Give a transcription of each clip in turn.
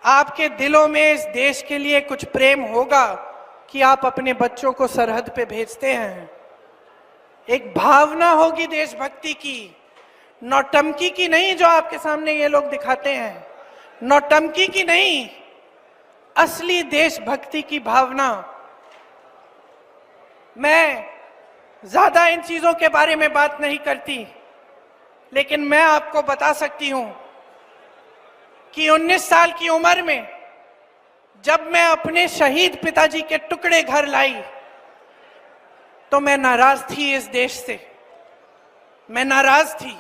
आपके दिलों में इस देश के लिए कुछ प्रेम होगा कि आप अपने बच्चों को सरहद पे भेजते हैं। एक भावना होगी देशभक्ति की, नौटंकी की नहीं जो आपके सामने ये लोग दिखाते हैं, नौटंकी की नहीं, असली देशभक्ति की भावना। मैं ज्यादा इन चीजों के बारे में बात नहीं करती, लेकिन मैं आपको बता सकती हूं कि 19 साल की उम्र में जब मैं अपने शहीद पिताजी के टुकड़े घर लाई तो मैं नाराज थी इस देश से, मैं नाराज थी।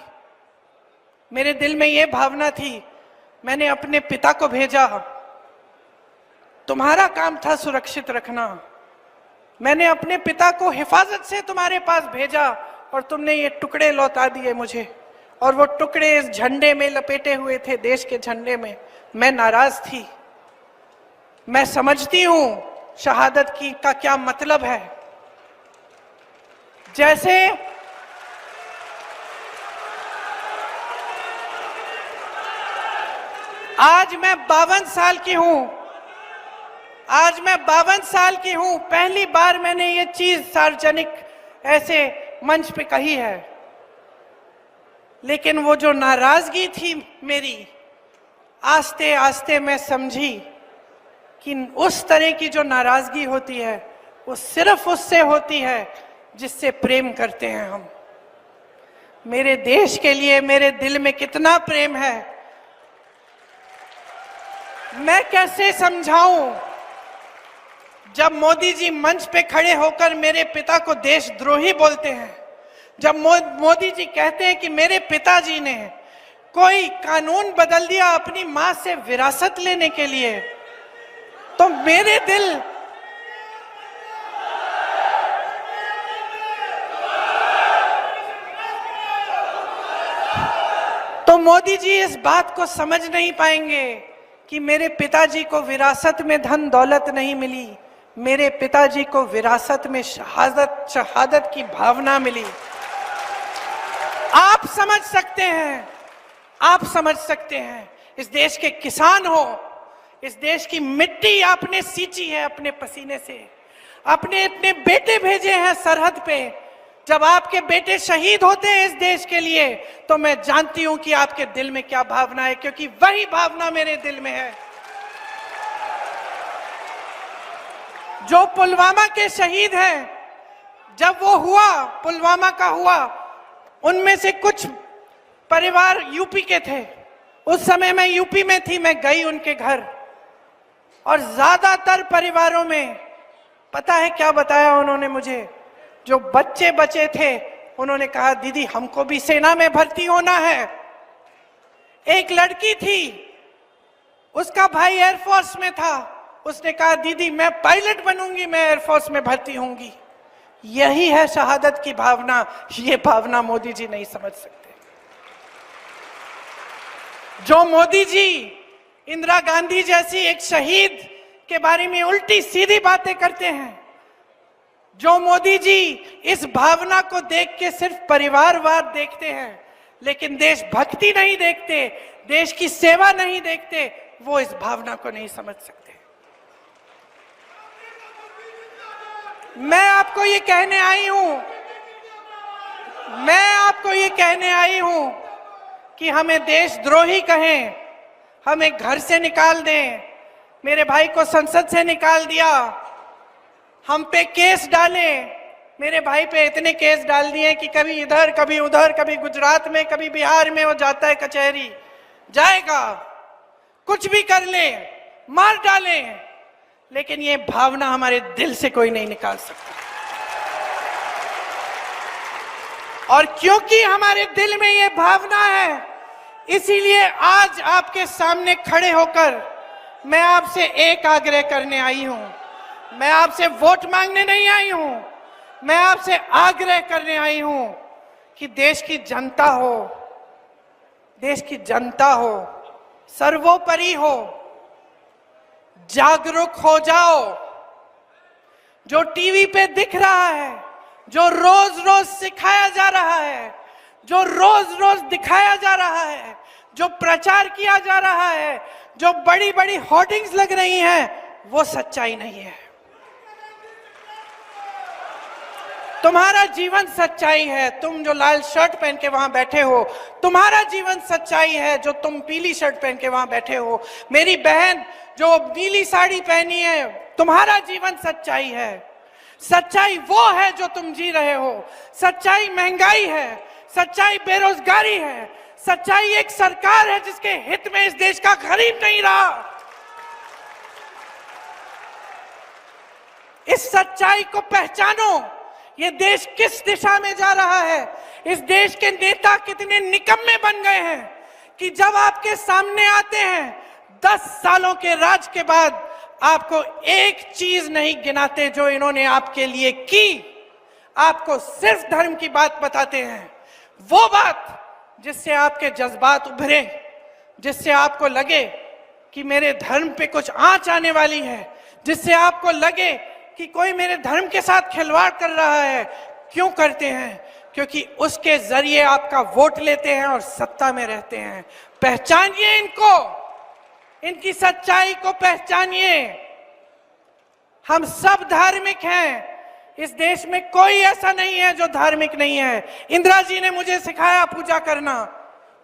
मेरे दिल में यह भावना थी, मैंने अपने पिता को भेजा, तुम्हारा काम था सुरक्षित रखना, मैंने अपने पिता को हिफाजत से तुम्हारे पास भेजा और तुमने ये टुकड़े लौटा दिए मुझे, और वो टुकड़े इस झंडे में लपेटे हुए थे, देश के झंडे में। मैं नाराज थी। मैं समझती हूं शहादत की का क्या मतलब है। जैसे आज मैं 52 साल की हूं, आज मैं 52 साल की हूं, पहली बार मैंने ये चीज सार्वजनिक ऐसे मंच पे कही है, लेकिन वो जो नाराजगी थी मेरी, आस्ते आस्ते मैं समझी कि उस तरह की जो नाराजगी होती है वो सिर्फ उससे होती है जिससे प्रेम करते हैं हम। मेरे देश के लिए मेरे दिल में कितना प्रेम है, मैं कैसे समझाऊं। जब मोदी जी मंच पे खड़े होकर मेरे पिता को देशद्रोही बोलते हैं, जब मोदी जी कहते हैं कि मेरे पिताजी ने कोई कानून बदल दिया अपनी मां से विरासत लेने के लिए, तो मेरे दिल तो मोदी जी इस बात को समझ नहीं पाएंगे कि मेरे पिताजी को विरासत में धन दौलत नहीं मिली, मेरे पिताजी को विरासत में शहादत की भावना मिली। आप समझ सकते हैं, आप समझ सकते हैं। इस देश के किसान हो, इस देश की मिट्टी आपने सींची है अपने पसीने से, अपने इतने बेटे भेजे हैं सरहद पे। जब आपके बेटे शहीद होते हैं इस देश के लिए, तो मैं जानती हूं कि आपके दिल में क्या भावना है, क्योंकि वही भावना मेरे दिल में है। जो पुलवामा के शहीद हैं, जब वो हुआ, पुलवामा का हुआ, उनमें से कुछ परिवार यूपी के थे। उस समय मैं यूपी में थी, मैं गई उनके घर, और ज्यादातर परिवारों में पता है क्या बताया उन्होंने मुझे? जो बच्चे बचे थे उन्होंने कहा दीदी हमको भी सेना में भर्ती होना है। एक लड़की थी, उसका भाई एयरफोर्स में था, उसने कहा दीदी मैं पायलट बनूंगी, मैं एयरफोर्स में भर्ती होंगी। यही है शहादत की भावना। ये भावना मोदी जी नहीं समझ सकते। जो मोदी जी इंदिरा गांधी जैसी एक शहीद के बारे में उल्टी सीधी बातें करते हैं, जो मोदी जी इस भावना को देख के सिर्फ परिवारवाद देखते हैं, लेकिन देशभक्ति नहीं देखते, देश की सेवा नहीं देखते, वो इस भावना को नहीं समझ सकते। मैं आपको ये कहने आई हूं, मैं आपको ये कहने आई हूं कि हमें देशद्रोही कहें, हमें घर से निकाल दें, मेरे भाई को संसद से निकाल दिया, हम पे केस डाले, मेरे भाई पे इतने केस डाल दिए कि कभी इधर कभी उधर, कभी गुजरात में कभी बिहार में वो जाता है कचहरी, जाएगा, कुछ भी कर ले, मार डाले, लेकिन ये भावना हमारे दिल से कोई नहीं निकाल सकता। और क्योंकि हमारे दिल में ये भावना है, इसीलिए आज आपके सामने खड़े होकर मैं आपसे एक आग्रह करने आई हूं। मैं आपसे वोट मांगने नहीं आई हूं, मैं आपसे आग्रह करने आई हूं कि देश की जनता हो, देश की जनता हो, सर्वोपरि हो, जागरूक हो जाओ। जो टीवी पे दिख रहा है, जो रोज रोज सिखाया जा रहा है, जो रोज रोज दिखाया जा रहा है, जो प्रचार किया जा रहा है, जो बड़ी बड़ी होर्डिंग्स लग रही हैं, वो सच्चाई नहीं है। तुम्हारा जीवन सच्चाई है। तुम जो लाल शर्ट पहन के वहां बैठे हो, तुम्हारा जीवन सच्चाई है। जो तुम पीली शर्ट पहन के वहां बैठे हो, मेरी बहन जो नीली साड़ी पहनी है, तुम्हारा जीवन सच्चाई है। सच्चाई वो है जो तुम जी रहे हो। सच्चाई महंगाई है, सच्चाई बेरोजगारी है, सच्चाई एक सरकार है जिसके हित में इस देश का गरीब नहीं रहा। इस सच्चाई को पहचानो। ये देश किस दिशा में जा रहा है। इस देश के नेता कितने निकम्मे बन गए हैं कि जब आपके सामने आते हैं 10 सालों के राज के बाद आपको एक चीज नहीं गिनाते जो इन्होंने आपके लिए की। आपको सिर्फ धर्म की बात बताते हैं, वो बात जिससे आपके जज्बात उभरे, जिससे आपको लगे कि मेरे धर्म पे कुछ आंच आने वाली है, जिससे आपको लगे कि कोई मेरे धर्म के साथ खिलवाड़ कर रहा है। क्यों करते हैं? क्योंकि उसके जरिए आपका वोट लेते हैं और सत्ता में रहते हैं। पहचानिए इनको, इनकी सच्चाई को पहचानिए। हम सब धार्मिक हैं। इस देश में कोई ऐसा नहीं है जो धार्मिक नहीं है। इंदिरा जी ने मुझे सिखाया पूजा करना।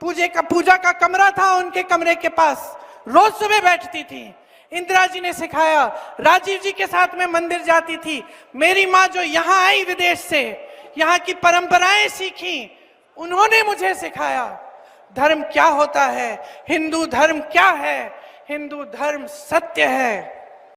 पूजा का कमरा था उनके कमरे के पास, रोज सुबह बैठती थी। इंदिरा जी ने सिखाया। राजीव जी के साथ में मंदिर जाती थी। मेरी माँ जो यहाँ आई विदेश से, यहाँ की परंपराएं सीखी, उन्होंने मुझे सिखाया धर्म क्या होता है, हिंदू धर्म क्या है। हिंदू धर्म सत्य है।